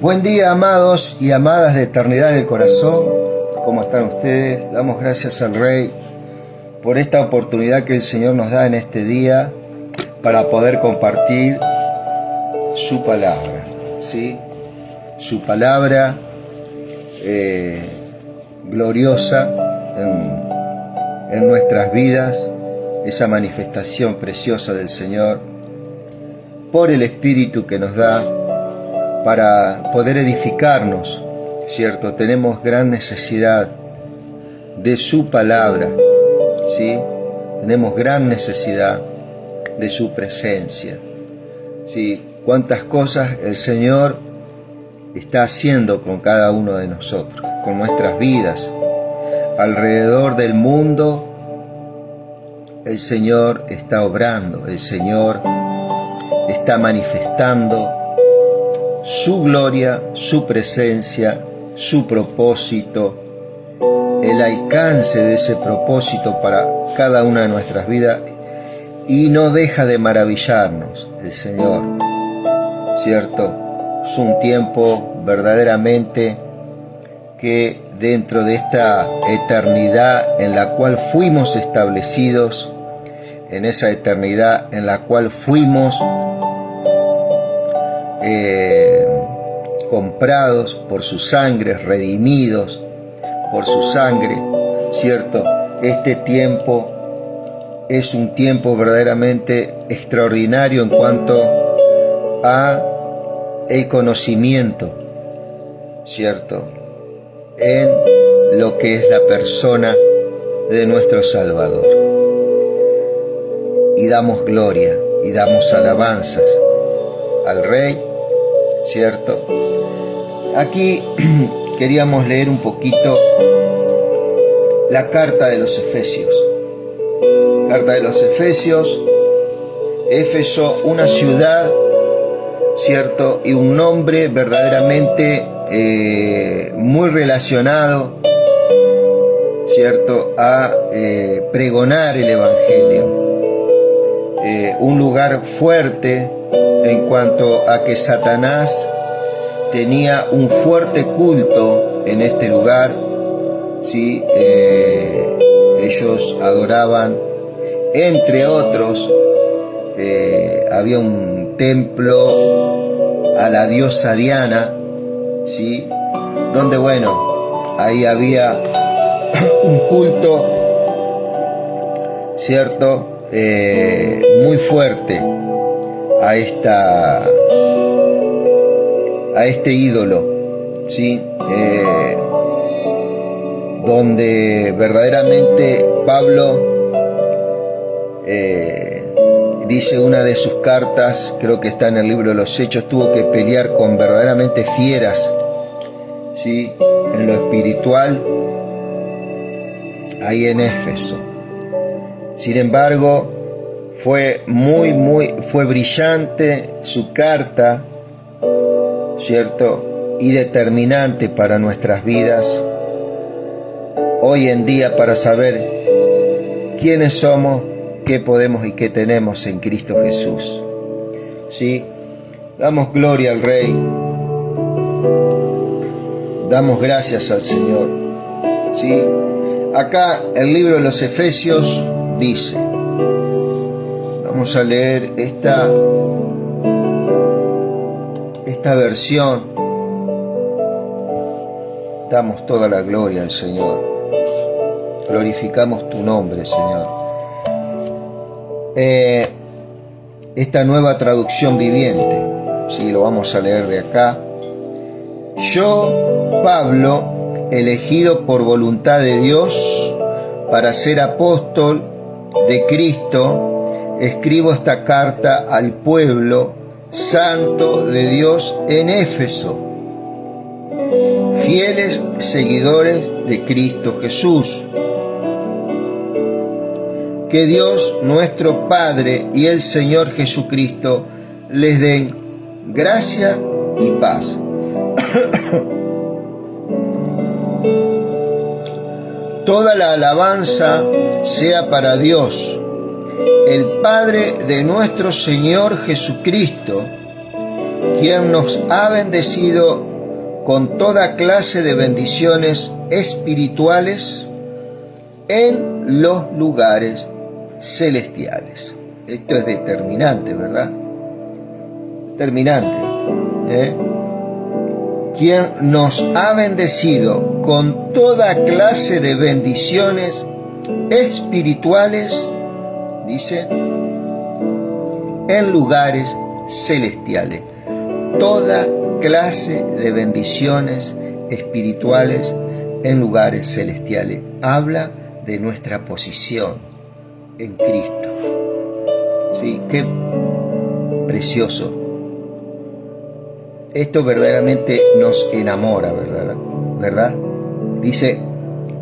Buen día, amados y amadas de Eternidad en el Corazón. ¿Cómo están ustedes? Damos gracias al Rey por esta oportunidad que el Señor nos da en este día para poder compartir su palabra, ¿sí? Su palabra gloriosa en nuestras vidas, esa manifestación preciosa del Señor por el Espíritu que nos da para poder edificarnos, ¿cierto? Tenemos gran necesidad de su palabra, ¿sí? Tenemos gran necesidad de su presencia, ¿sí? Cuántas cosas el Señor está haciendo con cada uno de nosotros, con nuestras vidas. Alrededor del mundo, el Señor está obrando, el Señor está manifestando su gloria, su presencia, su propósito, el alcance de ese propósito para cada una de nuestras vidas, y no deja de maravillarnos el Señor, ¿cierto? Es un tiempo verdaderamente que dentro de esta eternidad en la cual fuimos establecidos, en esa eternidad en la cual fuimos comprados por su sangre, redimidos por su sangre, ¿cierto? Este tiempo es un tiempo verdaderamente extraordinario en cuanto a el conocimiento, ¿cierto? En lo que es la persona de nuestro Salvador. Y damos gloria y damos alabanzas al Rey, ¿cierto? Aquí queríamos leer un poquito la carta de los Efesios. Carta de los Efesios, Éfeso, una ciudad, ¿cierto? Y un nombre verdaderamente muy relacionado, ¿cierto? A pregonar el Evangelio. Un lugar fuerte en cuanto a que Satanás tenía un fuerte culto en este lugar, ¿sí? Ellos adoraban, entre otros, había un templo a la diosa Diana, ¿sí? Donde, bueno, ahí había un culto, ¿cierto? Muy fuerte a este ídolo, ¿sí? Donde verdaderamente Pablo dice una de sus cartas, creo que está en el libro de los Hechos, tuvo que pelear con verdaderamente fieras, ¿sí? En lo espiritual, ahí en Éfeso. Sin embargo, fue fue brillante su carta, ¿cierto? Y determinante para nuestras vidas hoy en día, para saber quiénes somos, qué podemos y qué tenemos en Cristo Jesús, ¿sí? Damos gloria al Rey, damos gracias al Señor, ¿sí? Acá el libro de los Efesios dice, vamos a leer esta versión. Damos toda la gloria al Señor, glorificamos tu nombre, Señor. Esta nueva traducción viviente, sí, lo vamos a leer de acá. Yo, Pablo, elegido por voluntad de Dios para ser apóstol de Cristo, escribo esta carta al pueblo santo de Dios en Éfeso, fieles seguidores de Cristo Jesús. Que Dios nuestro Padre y el Señor Jesucristo les den gracia y paz. Toda la alabanza sea para Dios, el Padre de nuestro Señor Jesucristo, quien nos ha bendecido con toda clase de bendiciones espirituales en los lugares celestiales. Esto es determinante, ¿verdad? Determinante. Quien nos ha bendecido con toda clase de bendiciones espirituales, dice, en lugares celestiales. Toda clase de bendiciones espirituales en lugares celestiales. Habla de nuestra posición en Cristo. Sí, qué precioso. Esto verdaderamente nos enamora, ¿verdad? Dice,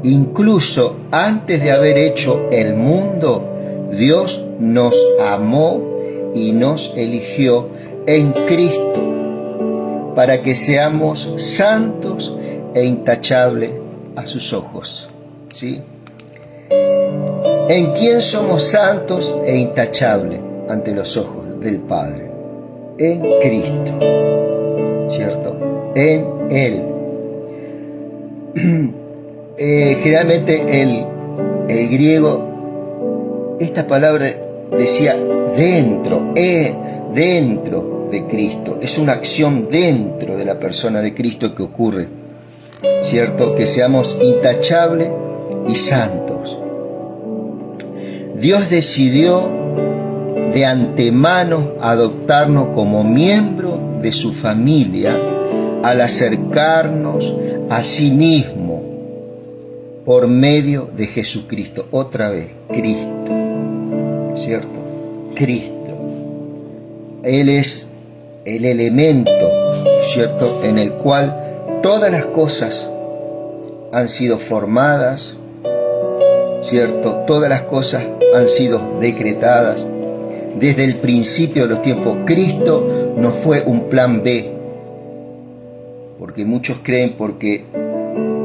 incluso antes de haber hecho el mundo, Dios nos amó y nos eligió en Cristo para que seamos santos e intachables a sus ojos. ¿Sí? ¿En quién somos santos e intachables ante los ojos del Padre? En Cristo, ¿cierto? En Él. Generalmente el griego, esta palabra decía dentro, dentro de Cristo. Es una acción dentro de la persona de Cristo que ocurre, ¿cierto? Que seamos intachables y santos. Dios decidió de antemano adoptarnos como miembro de su familia al acercarnos a sí mismo por medio de Jesucristo. Otra vez, Cristo, ¿cierto? Cristo. Él es el elemento, ¿cierto?, en el cual todas las cosas han sido formadas, ¿cierto? Todas las cosas han sido decretadas desde el principio de los tiempos. Cristo no fue un plan B, porque muchos creen porque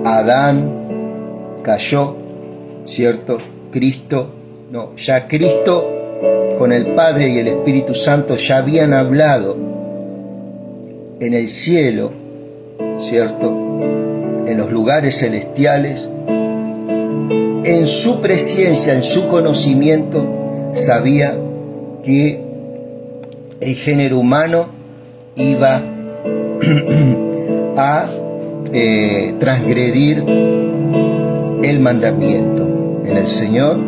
Adán cayó, ¿cierto? Cristo, no, ya Cristo con el Padre y el Espíritu Santo ya habían hablado en el cielo, ¿cierto? En los lugares celestiales, en su presencia, en su conocimiento, sabía que el género humano iba a transgredir el mandamiento en el Señor,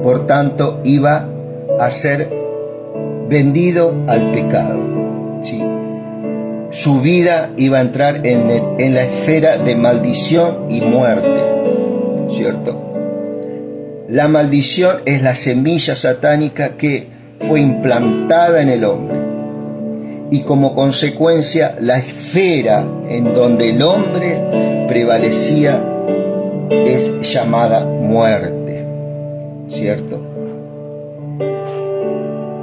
por tanto iba a ser vendido al pecado, ¿sí? Su vida iba a entrar en la esfera de maldición y muerte, ¿cierto? La maldición es la semilla satánica que fue implantada en el hombre, y como consecuencia la esfera en donde el hombre prevalecía es llamada muerte, ¿cierto?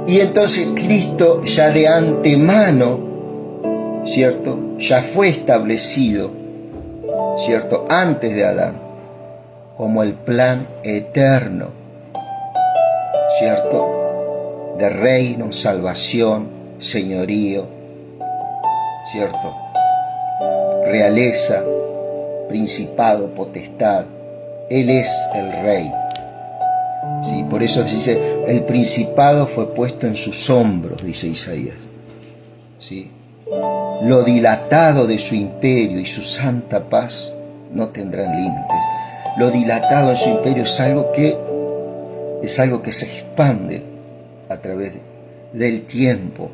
Y entonces Cristo ya de antemano, ¿cierto?, ya fue establecido, ¿cierto?, antes de Adán, como el plan eterno, ¿cierto?, de reino, salvación, señorío, ¿cierto?, realeza, principado, potestad. Él es el rey. ¿Sí? Por eso se dice, el principado fue puesto en sus hombros, dice Isaías. ¿Sí? Lo dilatado de su imperio y su santa paz no tendrán límites. Lo dilatado en su imperio es algo que se expande a través del tiempo,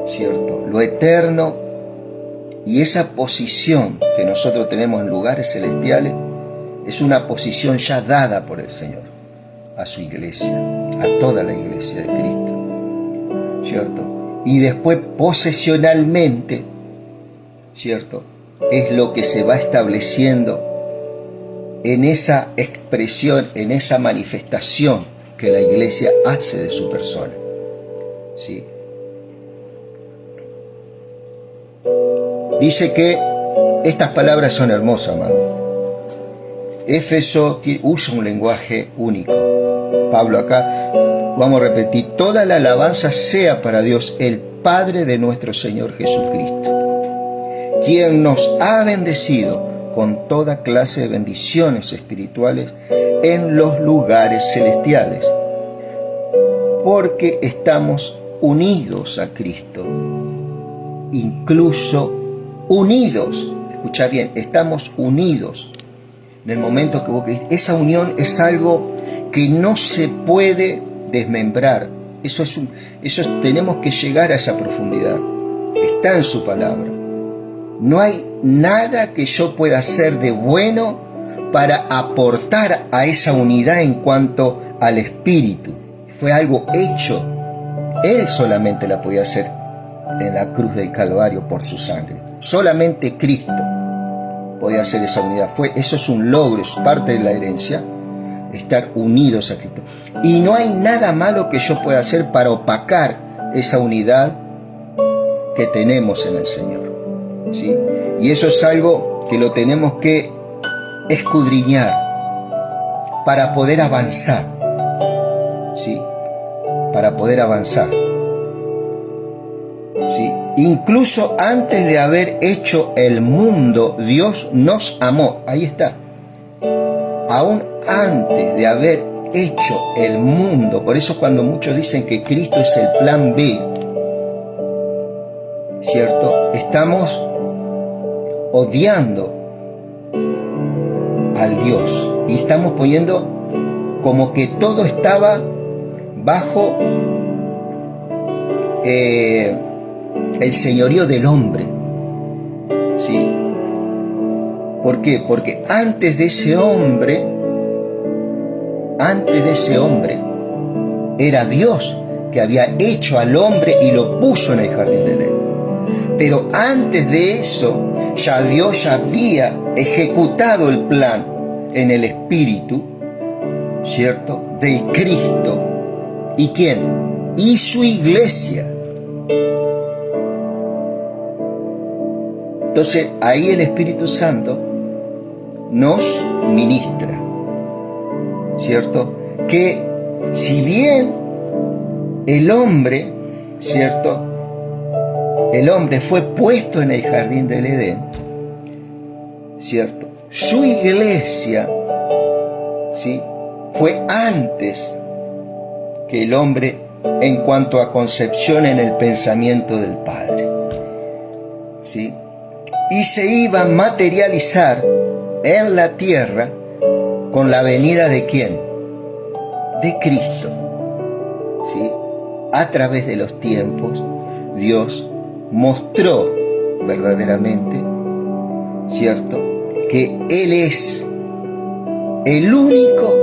¿cierto? Lo eterno, y esa posición que nosotros tenemos en lugares celestiales es una posición ya dada por el Señor a su iglesia, a toda la iglesia de Cristo, ¿cierto? Y después posesionalmente, ¿cierto?, es lo que se va estableciendo en esa expresión, en esa manifestación que la iglesia hace de su persona, ¿sí? Dice que estas palabras son hermosas, amado. Éfeso usa un lenguaje único. Pablo acá, vamos a repetir, toda la alabanza sea para Dios el Padre de nuestro Señor Jesucristo, quien nos ha bendecido con toda clase de bendiciones espirituales en los lugares celestiales, porque estamos unidos a Cristo, incluso unidos. Escucha bien, estamos unidos. En el momento que vos crees, esa unión es algo que no se puede desmembrar. Tenemos que llegar a esa profundidad. Está en su palabra. No hay nada que yo pueda hacer de bueno para aportar a esa unidad en cuanto al Espíritu. Fue algo hecho. Él solamente la podía hacer en la cruz del Calvario por su sangre. Solamente Cristo podía hacer esa unidad. Eso es un logro, es parte de la herencia, estar unidos a Cristo. Y no hay nada malo que yo pueda hacer para opacar esa unidad que tenemos en el Señor, ¿sí? Y eso es algo que lo tenemos que escudriñar para poder avanzar, ¿sí? Para poder avanzar, ¿sí? Incluso antes de haber hecho el mundo, Dios nos amó. Ahí está. Aún antes de haber hecho el mundo. Por eso cuando muchos dicen que Cristo es el plan B, ¿cierto? Estamos odiando al Dios y estamos poniendo como que todo estaba bajo el señorío del hombre, ¿sí? ¿Por qué? Porque antes de ese hombre era Dios que había hecho al hombre y lo puso en el jardín de Edén. Pero antes de eso, ya Dios ya había ejecutado el plan en el Espíritu, ¿cierto? Del Cristo. ¿Y quién? Y su iglesia. Entonces, ahí el Espíritu Santo nos ministra, ¿cierto? Que si bien el hombre, ¿cierto? El hombre fue puesto en el jardín del Edén, ¿cierto? Su iglesia, ¿sí? Fue antes que el hombre en cuanto a concepción en el pensamiento del Padre, ¿sí? Y se iba a materializar en la tierra con la venida de ¿quién? De Cristo, ¿sí? A través de los tiempos, Dios mostró verdaderamente, ¿cierto?, que Él es el único,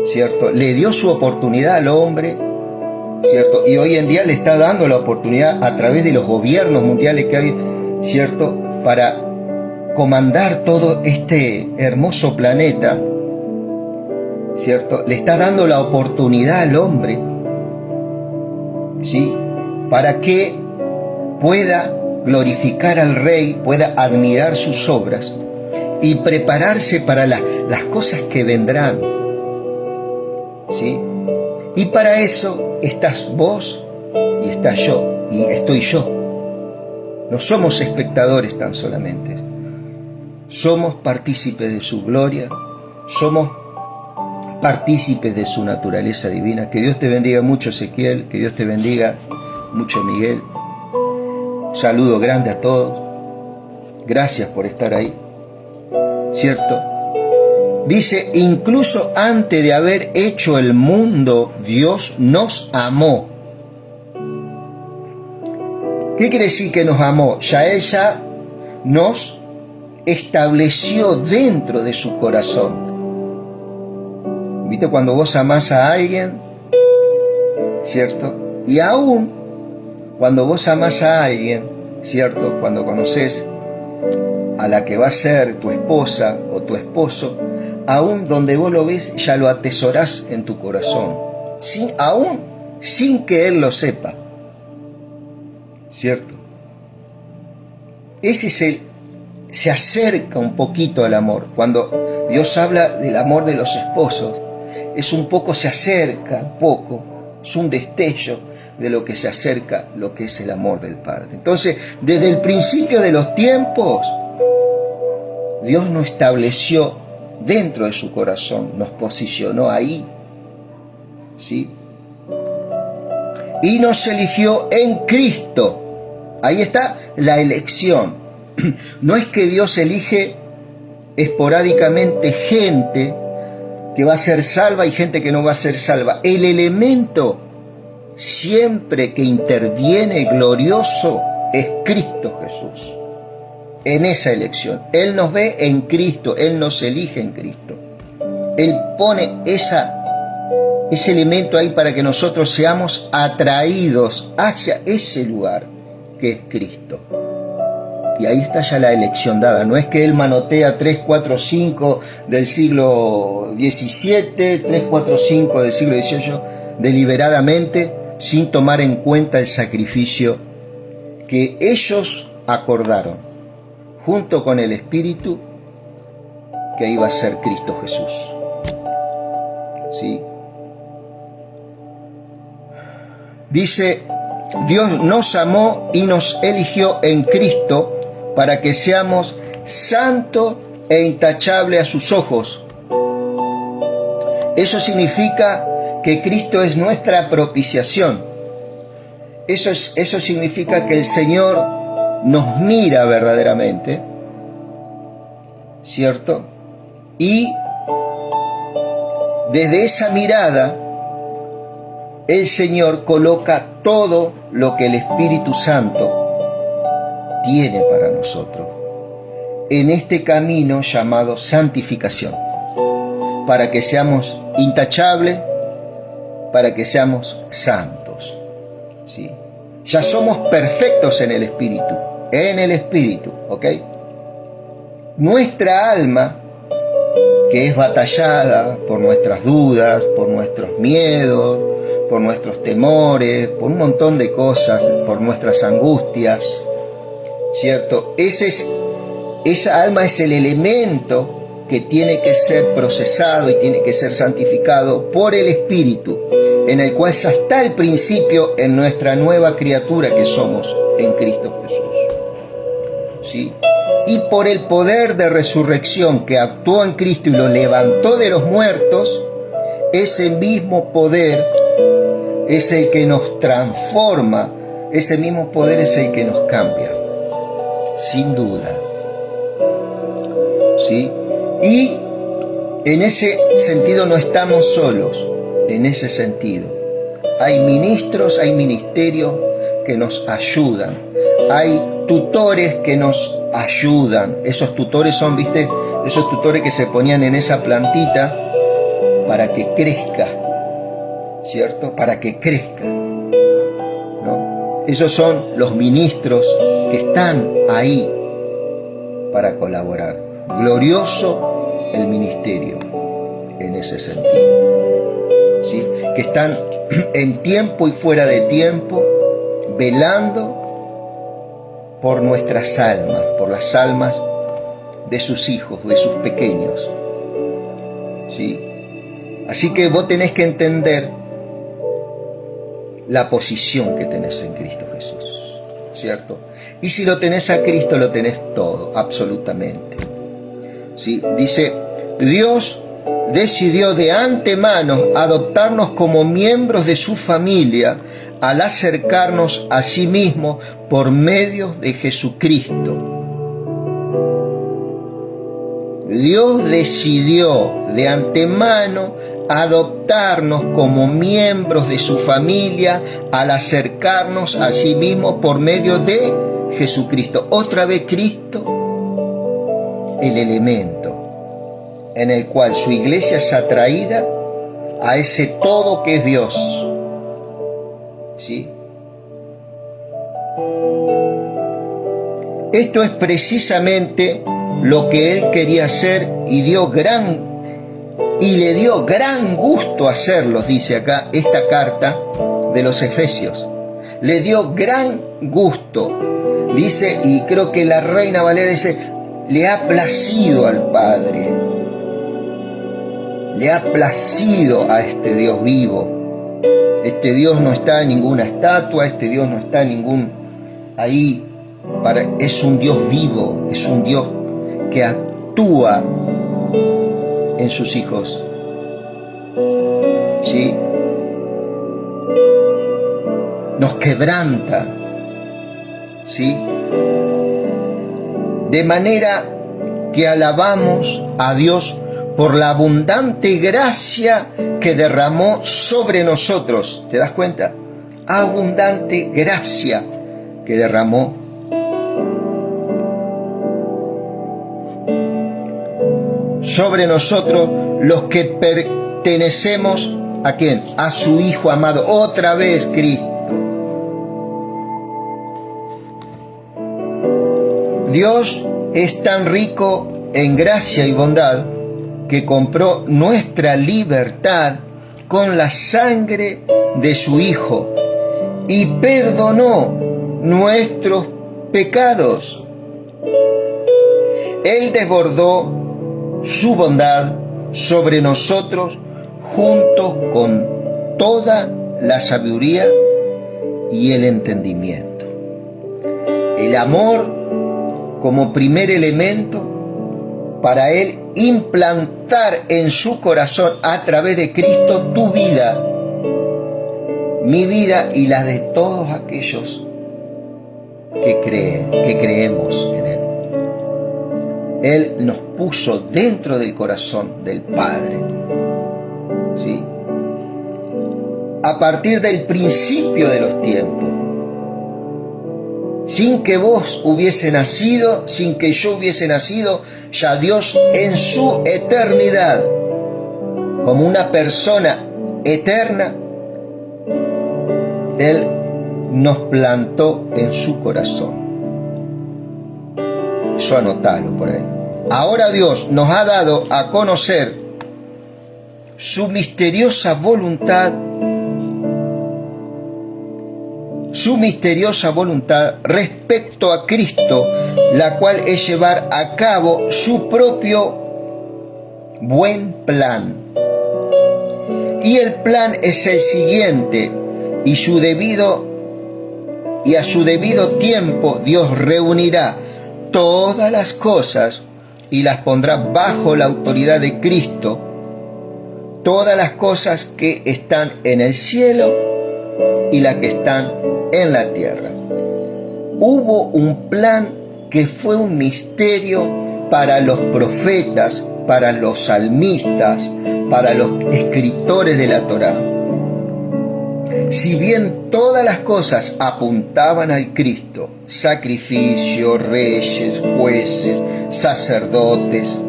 ¿cierto? Le dio su oportunidad al hombre, ¿cierto? Y hoy en día le está dando la oportunidad a través de los gobiernos mundiales que hay, ¿cierto?, para comandar todo este hermoso planeta, ¿cierto? Le está dando la oportunidad al hombre, ¿sí?, para que pueda glorificar al Rey, pueda admirar sus obras y prepararse para las cosas que vendrán, ¿sí? Y para eso estás vos y estás yo y estoy yo. No somos espectadores tan solamente, somos partícipes de su gloria, somos partícipes de su naturaleza divina. Que Dios te bendiga mucho, Ezequiel, que Dios te bendiga mucho, Miguel. Un saludo grande a todos, gracias por estar ahí, ¿cierto? Dice, incluso antes de haber hecho el mundo, Dios nos amó. ¿Qué quiere decir que nos amó? Ya ella nos estableció dentro de su corazón. ¿Viste cuando vos amás a alguien? ¿Cierto? Y aún cuando vos amás a alguien, ¿cierto?, cuando conoces a la que va a ser tu esposa o tu esposo, aún donde vos lo ves, ya lo atesorás en tu corazón, aún sin que él lo sepa, ¿cierto? Se acerca un poquito al amor. Cuando Dios habla del amor de los esposos, es un poco, se acerca un poco Es un destello de lo que se acerca, lo que es el amor del Padre. Entonces, desde el principio de los tiempos, Dios nos estableció dentro de su corazón, nos posicionó ahí, ¿sí? Y nos eligió en Cristo. Ahí está la elección. No es que Dios elige esporádicamente gente que va a ser salva y gente que no va a ser salva. El elemento siempre que interviene glorioso es Cristo Jesús. En esa elección, Él nos ve en Cristo, Él nos elige en Cristo. Él pone ese elemento ahí para que nosotros seamos atraídos hacia ese lugar que es Cristo. Y ahí está ya la elección dada. No es que Él manotea 3, 4, 5 del siglo XVII, 3, 4, 5 del siglo XVIII, deliberadamente, sin tomar en cuenta el sacrificio que ellos acordaron, junto con el Espíritu, que iba a ser Cristo Jesús. ¿Sí? Dice, Dios nos amó y nos eligió en Cristo para que seamos santos e intachables a sus ojos. Eso significa que Cristo es nuestra propiciación. Eso significa que el Señor nos mira verdaderamente, ¿cierto? Y desde esa mirada, el Señor coloca todo lo que el Espíritu Santo tiene para nosotros en este camino llamado santificación, para que seamos intachables, para que seamos santos, ¿sí? Ya somos perfectos en el Espíritu, ¿ok? Nuestra alma, que es batallada por nuestras dudas, por nuestros miedos, por nuestros temores, por un montón de cosas, por nuestras angustias, ¿cierto? Esa alma es el elemento que tiene que ser procesado y tiene que ser santificado por el Espíritu, en el cual ya está el principio en nuestra nueva criatura que somos en Cristo Jesús, ¿sí? Y por el poder de resurrección que actuó en Cristo y lo levantó de los muertos, ese mismo poder es el que nos transforma, ese mismo poder es el que nos cambia, sin duda, ¿sí? Y en ese sentido no estamos solos, en ese sentido. Hay ministros, hay ministerios que nos ayudan, hay tutores que nos ayudan. Esos tutores son, ¿viste? Esos tutores que se ponían en esa plantita para que crezca, ¿cierto? Para que crezca, ¿no? Esos son los ministros que están ahí para colaborar. Glorioso el ministerio en ese sentido, ¿sí? Que están en tiempo y fuera de tiempo velando por nuestras almas, por las almas de sus hijos, de sus pequeños, ¿sí? Así que vos tenés que entender la posición que tenés en Cristo Jesús, ¿cierto? Y si lo tenés a Cristo, lo tenés todo, absolutamente, ¿sí? Dice, Dios decidió de antemano adoptarnos como miembros de su familia al acercarnos a sí mismo por medio de Jesucristo. Dios decidió de antemano adoptarnos como miembros de su familia al acercarnos a sí mismo por medio de Jesucristo. Otra vez Cristo, el elemento en el cual su iglesia es atraída a ese todo que es Dios, ¿sí? Esto es precisamente lo que Él quería hacer y le dio gran gusto hacerlo, dice acá esta carta de los Efesios. Le dio gran gusto, dice, y creo que la Reina Valera dice, le ha placido al Padre. Le ha placido a este Dios vivo Este Dios no está en ninguna estatua, este Dios no está en ningún ahí. Es un Dios vivo, es un Dios que actúa en sus hijos. ¿Sí? Nos quebranta. ¿Sí? De manera que alabamos a Dios por la abundante gracia que derramó sobre nosotros. ¿Te das cuenta? Abundante gracia que derramó sobre nosotros los que pertenecemos ¿a quién? A su Hijo amado. Otra vez Cristo. Dios es tan rico en gracia y bondad que compró nuestra libertad con la sangre de su Hijo y perdonó nuestros pecados. Él desbordó su bondad sobre nosotros junto con toda la sabiduría y el entendimiento. El amor como primer elemento para Él implantar en su corazón a través de Cristo tu vida, mi vida y la de todos aquellos que creemos en Él. Él nos puso dentro del corazón del Padre, ¿sí? A partir del principio de los tiempos, sin que vos hubiese nacido, sin que yo hubiese nacido, ya Dios en su eternidad, como una persona eterna, Él nos plantó en su corazón. Eso anotalo por ahí. Ahora Dios nos ha dado a conocer su misteriosa voluntad respecto a Cristo, la cual es llevar a cabo su propio buen plan. Y el plan es el siguiente, y a su debido tiempo Dios reunirá todas las cosas y las pondrá bajo la autoridad de Cristo, todas las cosas que están en el cielo y las que están en la tierra. Hubo un plan que fue un misterio para los profetas, para los salmistas, para los escritores de la Torá. Si bien todas las cosas apuntaban al Cristo, sacrificios, reyes, jueces, sacerdotes,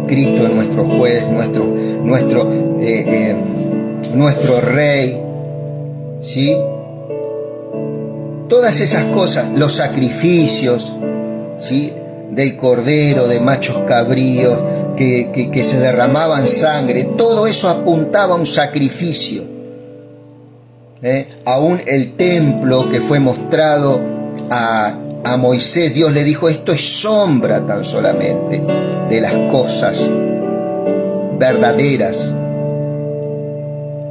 Cristo es nuestro juez, nuestro rey, ¿sí? Todas esas cosas, los sacrificios, ¿sí? Del cordero, de machos cabríos, que se derramaban sangre, todo eso apuntaba a un sacrificio. Aún el templo que fue mostrado a Moisés, Dios le dijo, esto es sombra tan solamente de las cosas verdaderas,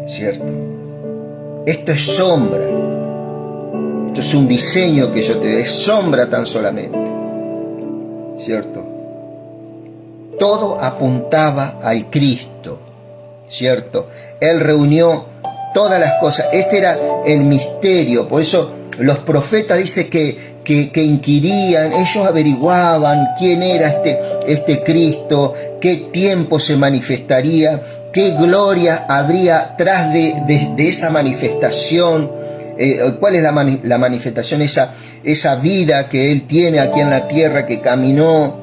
¿cierto? Esto es sombra. Esto es un diseño que yo te doy, es sombra tan solamente, ¿cierto? Todo apuntaba al Cristo, ¿cierto? Él reunió todas las cosas. Este era el misterio. Por eso los profetas dicen que inquirían, ellos averiguaban quién era este Cristo, qué tiempo se manifestaría, qué gloria habría tras de esa manifestación. ¿Cuál es la manifestación? Esa vida que Él tiene aquí en la tierra, que caminó,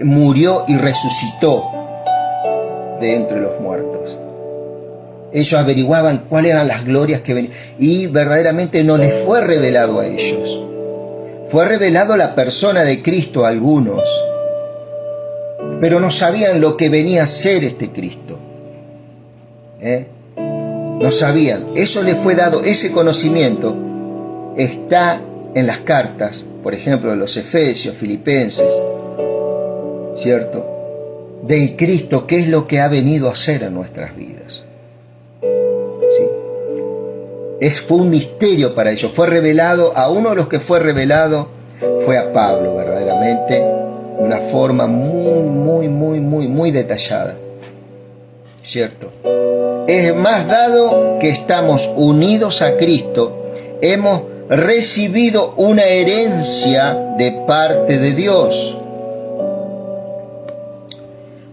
murió y resucitó de entre los muertos. Ellos averiguaban cuáles eran las glorias que venían, y verdaderamente no les fue revelado a ellos. Fue revelado la persona de Cristo a algunos, pero no sabían lo que venía a ser este Cristo. No sabían. Eso les fue dado, ese conocimiento está en las cartas, por ejemplo, de los Efesios, Filipenses, ¿cierto? Del Cristo, qué es lo que ha venido a hacer en nuestras vidas. fue un misterio para ellos. Fue revelado, a uno de los que fue revelado fue a Pablo, verdaderamente, de una forma muy detallada. ¿Cierto? Es más, dado que estamos unidos a Cristo, hemos recibido una herencia de parte de Dios,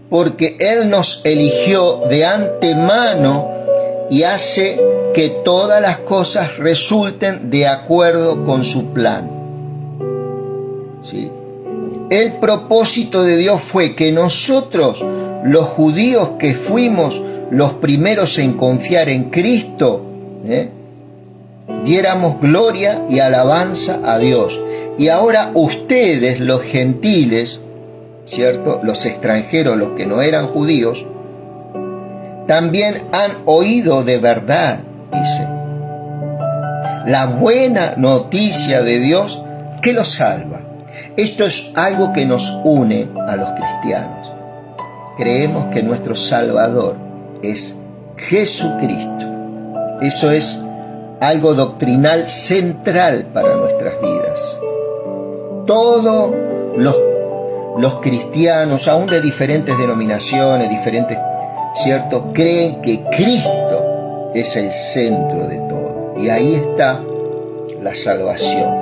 porque Él nos eligió de antemano y hace que todas las cosas resulten de acuerdo con su plan. ¿Sí? El propósito de Dios fue que nosotros, los judíos que fuimos los primeros en confiar en Cristo, diéramos gloria y alabanza a Dios. Y ahora ustedes, los gentiles, ¿cierto?, los extranjeros, los que no eran judíos, también han oído de verdad, dice, la buena noticia de Dios que los salva. Esto es algo que nos une a los cristianos. Creemos que nuestro Salvador es Jesucristo. Eso es algo doctrinal central para nuestras vidas. Todos los cristianos, aún de diferentes denominaciones, ¿cierto?, creen que Cristo es el centro de todo. Y ahí está la salvación.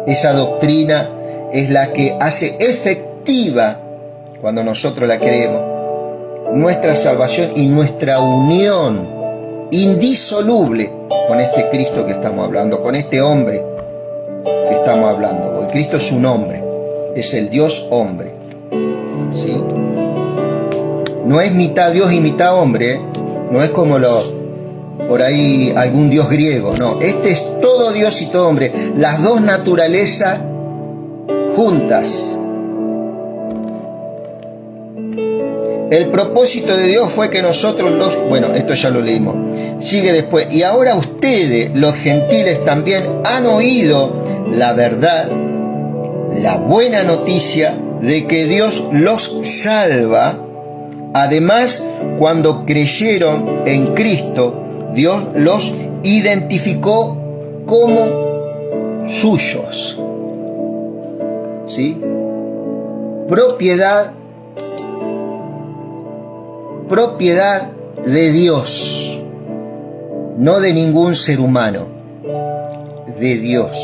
Esa doctrina es la que hace efectiva, cuando nosotros la creemos, nuestra salvación y nuestra unión indisoluble con este Cristo que estamos hablando, con este hombre que estamos hablando. Porque Cristo es un hombre, es el Dios hombre, ¿sí? No es mitad Dios y mitad hombre, ¿eh? No es como por ahí algún Dios griego, no. Este es todo Dios y todo hombre, las dos naturalezas juntas. El propósito de Dios fue que nosotros bueno, esto ya lo leímos. Sigue después. Y ahora ustedes, los gentiles, también han oído la verdad, la buena noticia de que Dios los salva. Además, cuando creyeron en Cristo, Dios los identificó como suyos. ¿Sí? Propiedad de Dios, no de ningún ser humano, de Dios.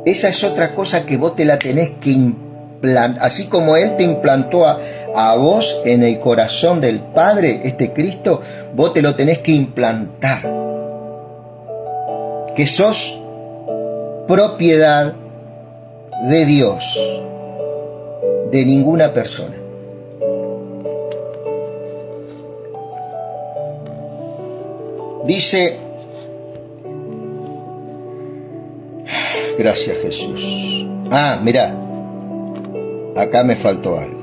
Esa es otra cosa que vos te la tenés que implantar, así como Él te implantó a vos en el corazón del Padre, este Cristo, vos te lo tenés que implantar, que sos propiedad de Dios, de ninguna persona. Dice, gracias Jesús. Mirá, acá me faltó algo.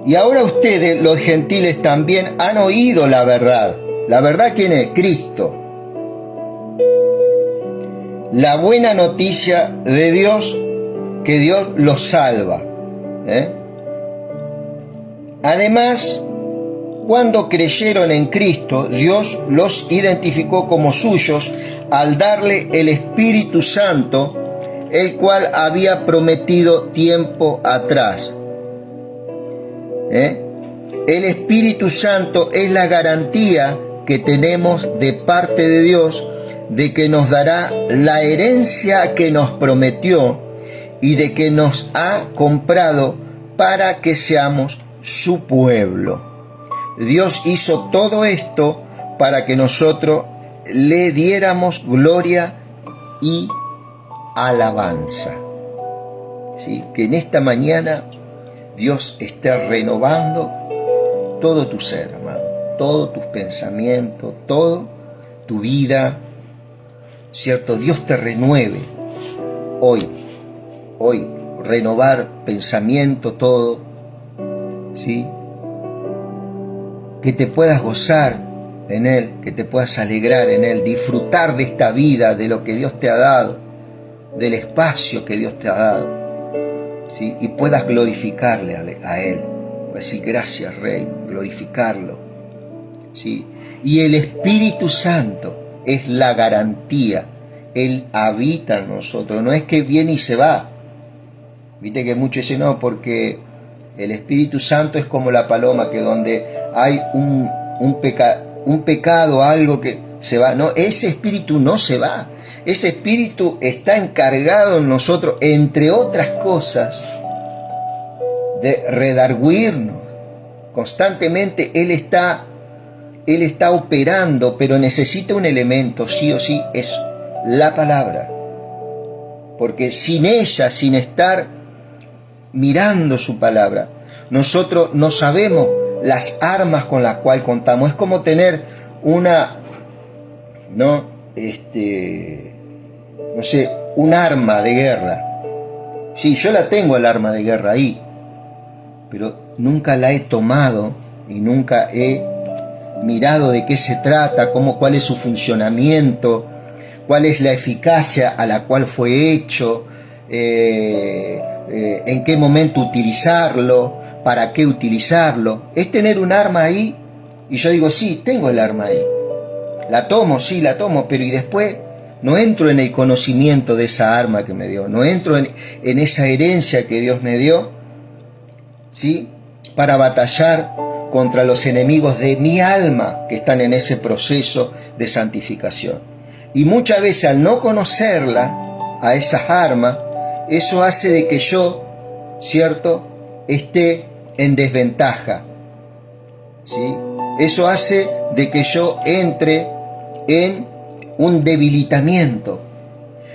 Y ahora ustedes, los gentiles, también han oído la verdad. ¿La verdad quién es? Cristo. La buena noticia de Dios, que Dios los salva. Además, cuando creyeron en Cristo, Dios los identificó como suyos al darle el Espíritu Santo, el cual había prometido tiempo atrás. El Espíritu Santo es la garantía que tenemos de parte de Dios de que nos dará la herencia que nos prometió y de que nos ha comprado para que seamos su pueblo. Dios hizo todo esto para que nosotros le diéramos gloria y alabanza. ¿Sí? Que en esta mañana Dios esté renovando todo tu ser, hermano, todos tus pensamientos, toda tu vida, ¿cierto? Dios te renueve hoy, renovar pensamiento, todo, ¿sí? Que te puedas gozar en Él, que te puedas alegrar en Él, disfrutar de esta vida, de lo que Dios te ha dado, del espacio que Dios te ha dado, ¿sí? Y puedas glorificarle a Él, decir gracias Rey, glorificarlo, ¿sí? Y el Espíritu Santo es la garantía. Él habita en nosotros, no es que viene y se va. Viste que muchos dicen, no, porque el Espíritu Santo es como la paloma, que donde hay un pecado, algo que se va. No, ese Espíritu no se va. Ese Espíritu está encargado en nosotros, entre otras cosas, de redarguirnos. Constantemente Él está operando, pero necesita un elemento, sí o sí, es la palabra. Porque sin ella, sin estar mirando su palabra, nosotros no sabemos las armas con las cuales contamos. Es como tener un arma de guerra. Sí, yo la tengo, el arma de guerra ahí, pero nunca la he tomado y nunca he mirado de qué se trata, cuál es su funcionamiento, cuál es la eficacia a la cual fue hecho, en qué momento utilizarlo, para qué utilizarlo. Es tener un arma ahí y yo digo, sí, tengo el arma ahí. La tomo, sí, la tomo, pero y después no entro en el conocimiento de esa arma que me dio, no entro en esa herencia que Dios me dio, ¿sí? Para batallar contra los enemigos de mi alma que están en ese proceso de santificación. Y muchas veces al no conocerla, a esas armas, eso hace de que yo, ¿cierto?, esté en desventaja, ¿sí? Eso hace de que yo entre en un debilitamiento.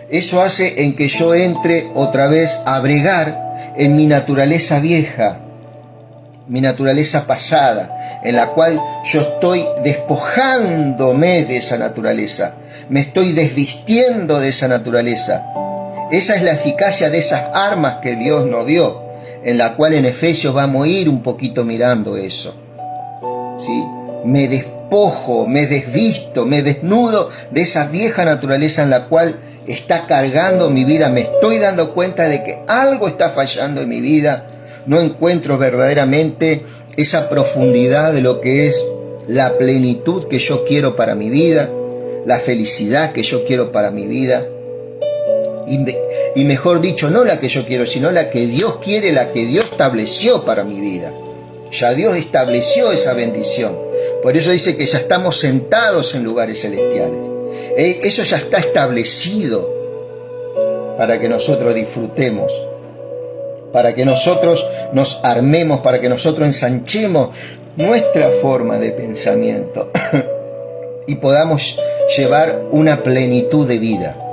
Eso hace en que yo entre otra vez a bregar en mi naturaleza vieja, mi naturaleza pasada, en la cual yo estoy despojándome de esa naturaleza, me estoy desvistiendo de esa naturaleza. Esa es la eficacia de esas armas que Dios nos dio, en la cual en Efesios vamos a ir un poquito mirando eso, ¿sí? Me despojo, me desvisto, me desnudo de esa vieja naturaleza en la cual está cargando mi vida. Me estoy dando cuenta de que algo está fallando en mi vida. No encuentro verdaderamente esa profundidad de lo que es la plenitud que yo quiero para mi vida, la felicidad que yo quiero para mi vida. Y mejor dicho, no la que yo quiero, sino la que Dios quiere, la que Dios estableció para mi vida. Ya Dios estableció esa bendición. Por eso dice que ya estamos sentados en lugares celestiales. Eso ya está establecido para que nosotros disfrutemos, para que nosotros nos armemos, para que nosotros ensanchemos nuestra forma de pensamiento y podamos llevar una plenitud de vida.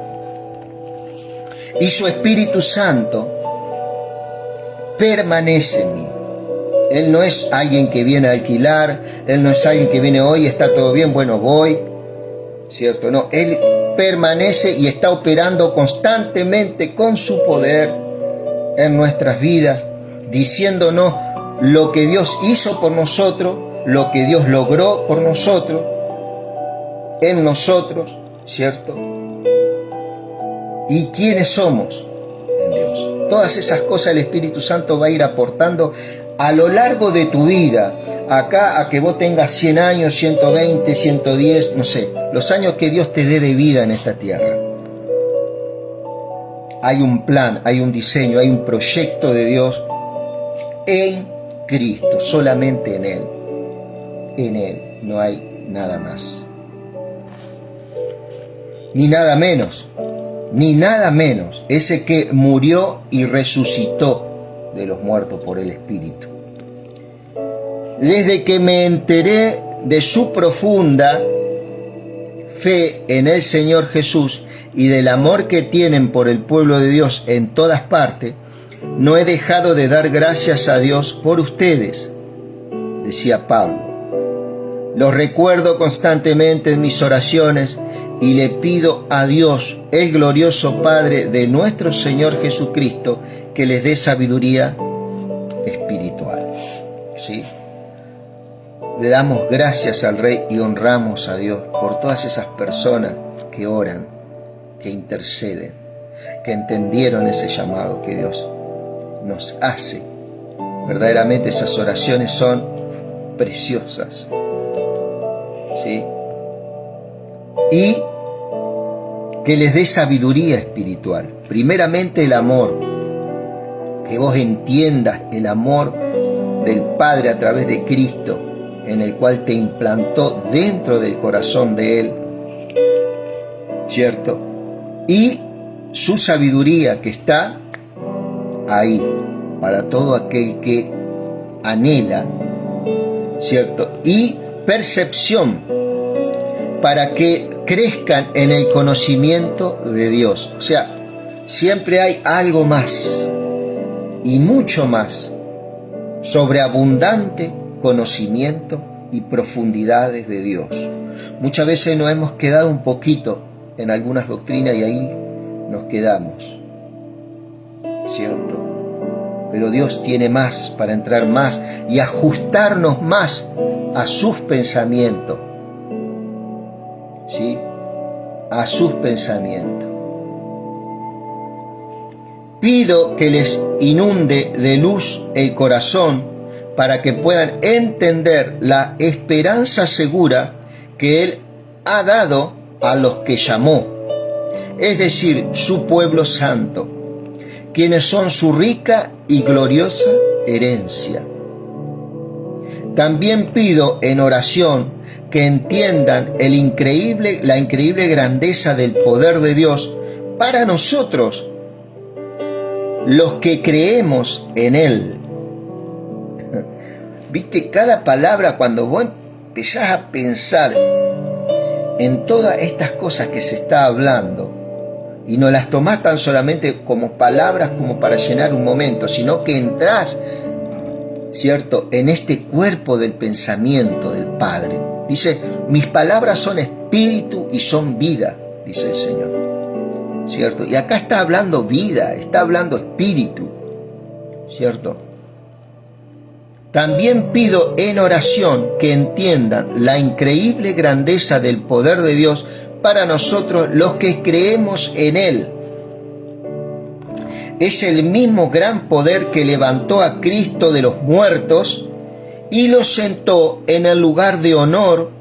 Y su Espíritu Santo permanece en mí. Él no es alguien que viene a alquilar, Él no es alguien que viene hoy, está todo bien, bueno, voy, ¿cierto? No, Él permanece y está operando constantemente con su poder en nuestras vidas, diciéndonos lo que Dios hizo por nosotros, lo que Dios logró por nosotros, en nosotros, ¿cierto? Y quiénes somos en Dios. Todas esas cosas el Espíritu Santo va a ir aportando a lo largo de tu vida, acá a que vos tengas 100 años, 120, 110, no sé, los años que Dios te dé de vida en esta tierra. Hay un plan, hay un diseño, hay un proyecto de Dios en Cristo, solamente en Él. En Él no hay nada más. Ni nada menos, ese que murió y resucitó de los muertos por el Espíritu. Desde que me enteré de su profunda fe en el Señor Jesús y del amor que tienen por el pueblo de Dios en todas partes, no he dejado de dar gracias a Dios por ustedes, decía Pablo. Los recuerdo constantemente en mis oraciones y le pido a Dios, el glorioso Padre de nuestro Señor Jesucristo, que les dé sabiduría espiritual. ¿Sí? Le damos gracias al Rey y honramos a Dios por todas esas personas que oran, que interceden, que entendieron ese llamado que Dios nos hace. Verdaderamente esas oraciones son preciosas. ¿sí? Y que les dé sabiduría espiritual. Primeramente el amor, que vos entiendas el amor del Padre a través de Cristo, en el cual te implantó dentro del corazón de Él, ¿cierto? Y su sabiduría que está ahí para todo aquel que anhela, ¿cierto? Y percepción para que crezcan en el conocimiento de Dios. O sea, siempre hay algo más y mucho más, sobreabundante conocimiento y profundidades de Dios. Muchas veces nos hemos quedado un poquito en algunas doctrinas y ahí nos quedamos, ¿cierto? Pero Dios tiene más para entrar más y ajustarnos más a sus pensamientos, ¿sí? A sus pensamientos. Pido que les inunde de luz el corazón para que puedan entender la esperanza segura que Él ha dado a los que llamó, es decir, su pueblo santo, quienes son su rica y gloriosa herencia. También pido en oración que entiendan la increíble grandeza del poder de Dios para nosotros, los que creemos en Él. Viste, cada palabra, cuando vos empezás a pensar en todas estas cosas que se está hablando, y no las tomás tan solamente como palabras como para llenar un momento, sino que entrás, ¿cierto?, en este cuerpo del pensamiento del Padre. Dice, mis palabras son espíritu y son vida, dice el Señor, ¿cierto? Y acá está hablando vida, está hablando espíritu, ¿cierto? También pido en oración que entiendan la increíble grandeza del poder de Dios para nosotros los que creemos en Él. Es el mismo gran poder que levantó a Cristo de los muertos y lo sentó en el lugar de honor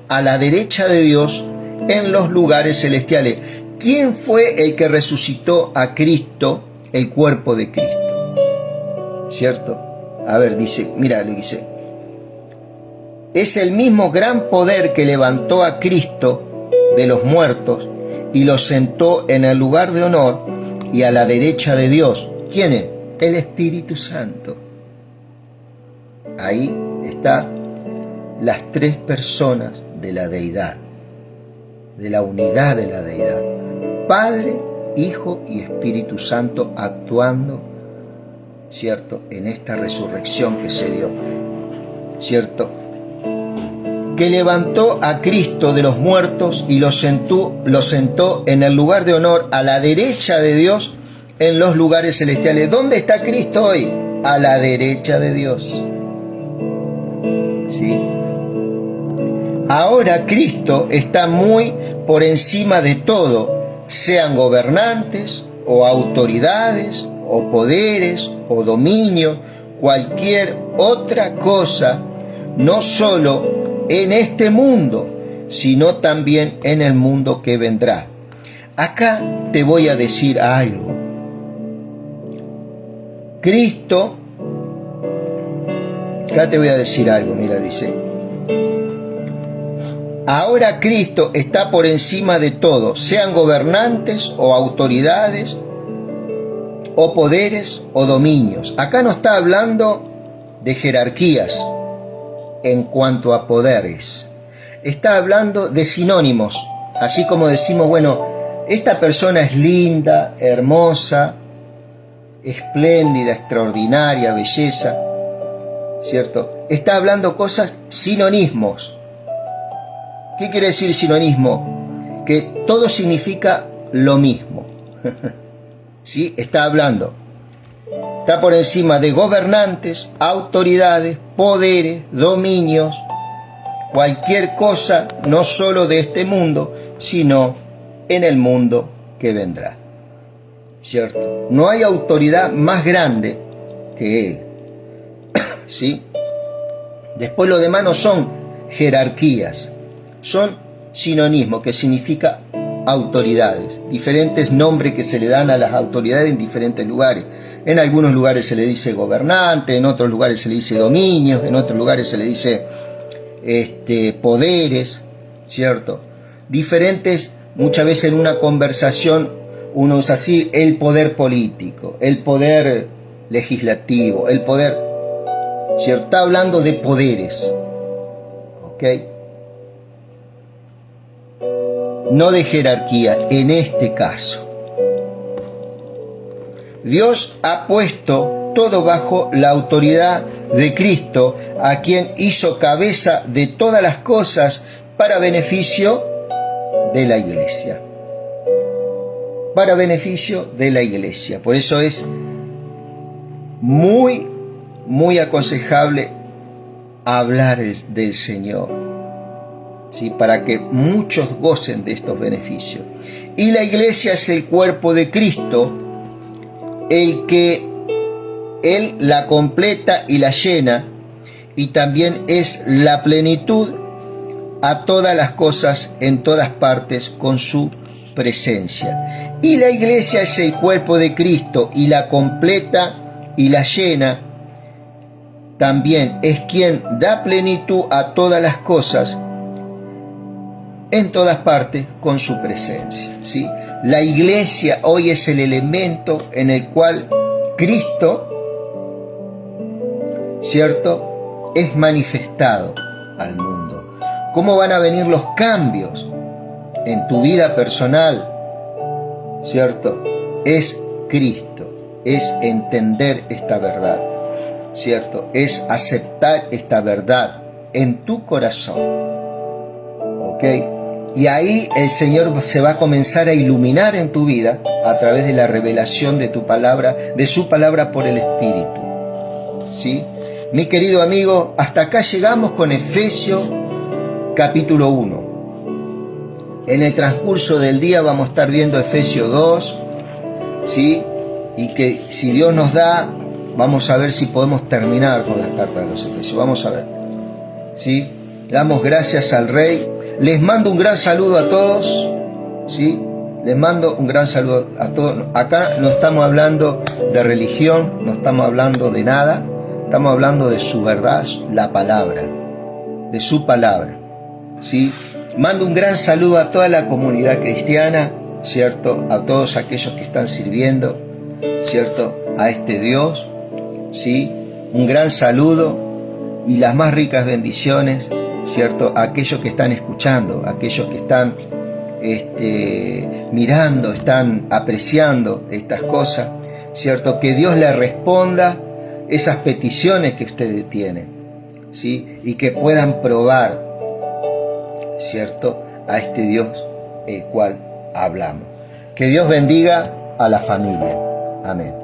a la derecha de Dios en los lugares celestiales. ¿Quién fue el que resucitó a Cristo, el cuerpo de Cristo? ¿Cierto? A ver, dice, mira lo que dice. Es el mismo gran poder que levantó a Cristo de los muertos y lo sentó en el lugar de honor y a la derecha de Dios. ¿Quién es? El Espíritu Santo. Ahí están las tres personas de la deidad, de la unidad de la deidad. Padre, Hijo y Espíritu Santo actuando, ¿cierto?, en esta resurrección que se dio, ¿cierto?, que levantó a Cristo de los muertos y lo sentó en el lugar de honor a la derecha de Dios en los lugares celestiales. ¿Dónde está Cristo hoy? A la derecha de Dios. ¿Sí? Ahora Cristo está muy por encima de todo, sean gobernantes o autoridades o poderes o dominio, cualquier otra cosa, no solo en este mundo, sino también en el mundo que vendrá. Acá te voy a decir algo. Cristo, acá te voy a decir algo, mira, dice, ahora Cristo está por encima de todo, sean gobernantes o autoridades o poderes o dominios. Acá no está hablando de jerarquías en cuanto a poderes. Está hablando de sinónimos, así como decimos, bueno, esta persona es linda, hermosa, espléndida, extraordinaria, belleza, ¿cierto? Está hablando cosas, sinónimos. ¿Qué quiere decir sinónimo? Que todo significa lo mismo. ¿Sí? Está hablando. Está por encima de gobernantes, autoridades, poderes, dominios, cualquier cosa, no solo de este mundo, sino en el mundo que vendrá. ¿Cierto? No hay autoridad más grande que Él. ¿Sí? Después lo demás no son jerarquías. son sinónimos, que significa autoridades, diferentes nombres que se le dan a las autoridades en diferentes lugares. En algunos lugares se le dice gobernante, en otros lugares se le dice dominio, en otros lugares se le dice poderes, ¿cierto? Diferentes, muchas veces en una conversación uno usa así el poder político, el poder legislativo, el poder, ¿cierto? Está hablando de poderes, ¿ok? No de jerarquía en este caso. Dios ha puesto todo bajo la autoridad de Cristo, a quien hizo cabeza de todas las cosas para beneficio de la iglesia. Para beneficio de la iglesia. Por eso es muy, muy aconsejable hablar del Señor, ¿sí? Para que muchos gocen de estos beneficios. Y la iglesia es el cuerpo de Cristo, el que Él la completa y la llena, y también es la plenitud a todas las cosas en todas partes con su presencia. Y la iglesia es el cuerpo de Cristo y la completa y la llena, también es quien da plenitud a todas las cosas en todas partes con su presencia, ¿sí? La iglesia hoy es el elemento en el cual Cristo, ¿cierto?, es manifestado al mundo. ¿Cómo van a venir los cambios en tu vida personal? ¿Cierto? Es Cristo, es entender esta verdad, ¿cierto? Es aceptar esta verdad en tu corazón, ¿ok? Y ahí el Señor se va a comenzar a iluminar en tu vida a través de la revelación de tu palabra, de su palabra por el Espíritu, ¿sí? Mi querido amigo, hasta acá llegamos con Efesios capítulo 1. En el transcurso del día vamos a estar viendo Efesios 2, ¿sí? Y que si Dios nos da, vamos a ver si podemos terminar con las cartas de los Efesios. Vamos a ver, ¿sí? Damos gracias al Rey. Les mando un gran saludo a todos, ¿sí? Les mando un gran saludo a todos. Acá no estamos hablando de religión, no estamos hablando de nada. Estamos hablando de su verdad, la palabra, de su palabra, ¿sí? Mando un gran saludo a toda la comunidad cristiana, ¿cierto? A todos aquellos que están sirviendo, ¿cierto?, a este Dios, ¿sí? Un gran saludo y las más ricas bendiciones, ¿cierto?, a aquellos que están escuchando, a aquellos que están mirando, están apreciando estas cosas, ¿cierto? Que Dios les responda esas peticiones que ustedes tienen, ¿sí? Y que puedan probar, ¿cierto?, a este Dios el cual hablamos. Que Dios bendiga a la familia. Amén.